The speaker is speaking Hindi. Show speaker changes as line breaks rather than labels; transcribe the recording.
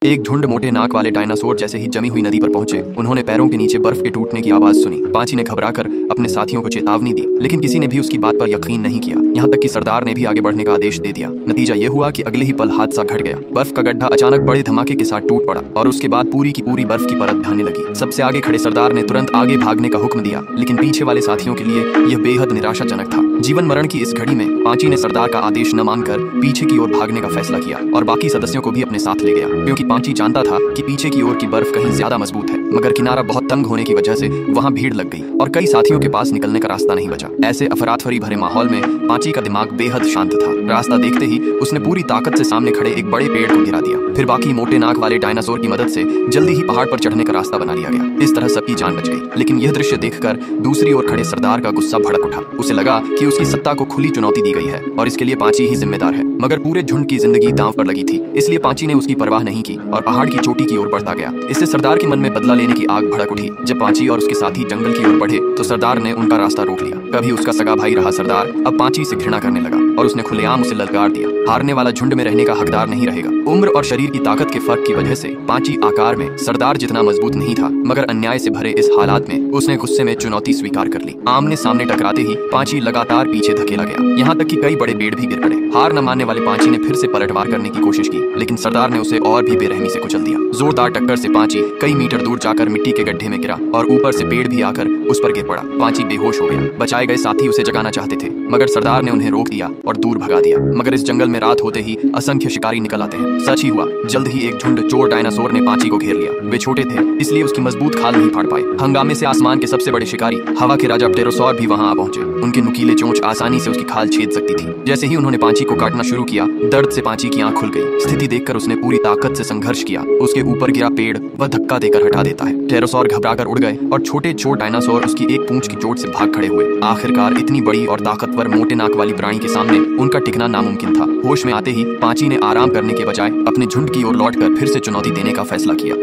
एक झुंड मोटे नाक वाले डायनासोर जैसे ही जमी हुई नदी पर पहुंचे, उन्होंने पैरों के नीचे बर्फ के टूटने की आवाज सुनी। पांची ने घबराकर अपने साथियों को चेतावनी दी, लेकिन किसी ने भी उसकी बात पर यकीन नहीं किया। यहाँ तक कि सरदार ने भी आगे बढ़ने का आदेश दे दिया। नतीजा ये हुआ कि अगले ही पल हादसा घट गया। बर्फ का गड्ढा अचानक बड़े धमाके के साथ टूट पड़ा और उसके बाद पूरी की पूरी बर्फ की परत ढहने लगी। सबसे आगे खड़े सरदार ने तुरंत आगे भागने का हुक्म दिया, लेकिन पीछे वाले साथियों के लिए यह बेहद निराशाजनक था। जीवन मरण की इस घड़ी में पांची ने सरदार का आदेश न मानकर पीछे की ओर भागने का फैसला किया और बाकी सदस्यों को भी अपने साथ ले गया, क्योंकि पांची जानता था कि पीछे की ओर की बर्फ कहीं ज्यादा मजबूत है। मगर किनारा बहुत तंग होने की वजह से वहां भीड़ लग गई और कई साथियों के पास निकलने का रास्ता नहीं बचा। ऐसे अफरातफरी भरे माहौल में पांची का दिमाग बेहद शांत था। रास्ता देखते ही उसने पूरी ताकत से सामने खड़े एक बड़े पेड़ को गिरा दिया। फिर बाकी मोटे नाक वाले डायनासोर की मदद से जल्दी ही पहाड़ पर चढ़ने का रास्ता बना लिया गया। इस तरह सबकी जान बच गई। लेकिन यह दृश्य देखकर दूसरी ओर खड़े सरदार का गुस्सा भड़क उठा। उसे लगा कि उसकी सत्ता को खुली चुनौती दी गई है और इसके लिए पांची ही जिम्मेदार है। मगर पूरे झुंड की जिंदगी दांव पर लगी थी, इसलिए पांची ने उसकी परवाह नहीं की और पहाड़ की चोटी की ओर बढ़ता गया। इससे सरदार के मन में बदला लेने की आग भड़क उठी। जब पांची और उसके साथी जंगल की ओर बढ़े तो सरदार ने उनका रास्ता रोक लिया। कभी उसका सगा भाई रहा सरदार अब पांची से घृणा करने लगा और उसने खुलेआम उसे ललकार दिया। हारने वाला झुंड में रहने का हकदार नहीं रहेगा। उम्र और शरीर की ताकत के फर्क की वजह से पांची आकार में सरदार जितना मजबूत नहीं था, मगर अन्याय से भरे इस हालात में उसने गुस्से में चुनौती स्वीकार कर ली। आमने सामने टकराते ही पांची लगातार पीछे धकेला गया, यहाँ तक कि कई बड़े पेड़ भी गिर पड़े। हार न मानने वाले पांची ने फिर से पलटवार करने की कोशिश की, लेकिन सरदार ने उसे और भी बेरहमी से कुचल दिया। जोरदार टक्कर से पांची कई मीटर दूर जाकर मिट्टी के गड्ढे में गिरा और ऊपर से पेड़ भी आकर उस पर गिर पड़ा। पांची बेहोश हो गया। बचाए गए साथी उसे जगाना चाहते थे, मगर सरदार ने उन्हें रोक दिया और दूर भगा दिया। मगर इस जंगल में रात होते ही असंख्य शिकारी निकल आते हैं। सच ही हुआ, जल्द ही एक झुंड चोर डायनासोर ने पांची को घेर लिया। वे छोटे थे, इसलिए उसकी मजबूत खाल नहीं फाड़ पाए। हंगामे से आसमान के सबसे बड़े शिकारी हवा के राजा प्टेरोसौर भी वहां आ पहुंचे। उनके नुकीले चोंच आसानी से उसकी खाल छेद सकती थी। जैसे ही उन्होंने पांची को काटना शुरू किया, दर्द से पांची की आंख खुल गई। स्थिति देखकर उसने पूरी ताकत से संघर्ष किया। उसके ऊपर गिरा पेड़ वह धक्का देकर हटा देता है। प्टेरोसौर घबराकर उड़ गए और छोटे चोर डायनासोर उसकी एक पूंछ की चोट से भाग खड़े हुए। आखिरकार इतनी बड़ी और ताकतवर मोटे नाक वाली प्राणी के सामने उनका टिकना नामुमकिन था। होश में आते ही पांची ने आराम करने के बजाय अपने झुंड की ओर लौटकर फिर से चुनौती देने का फैसला किया।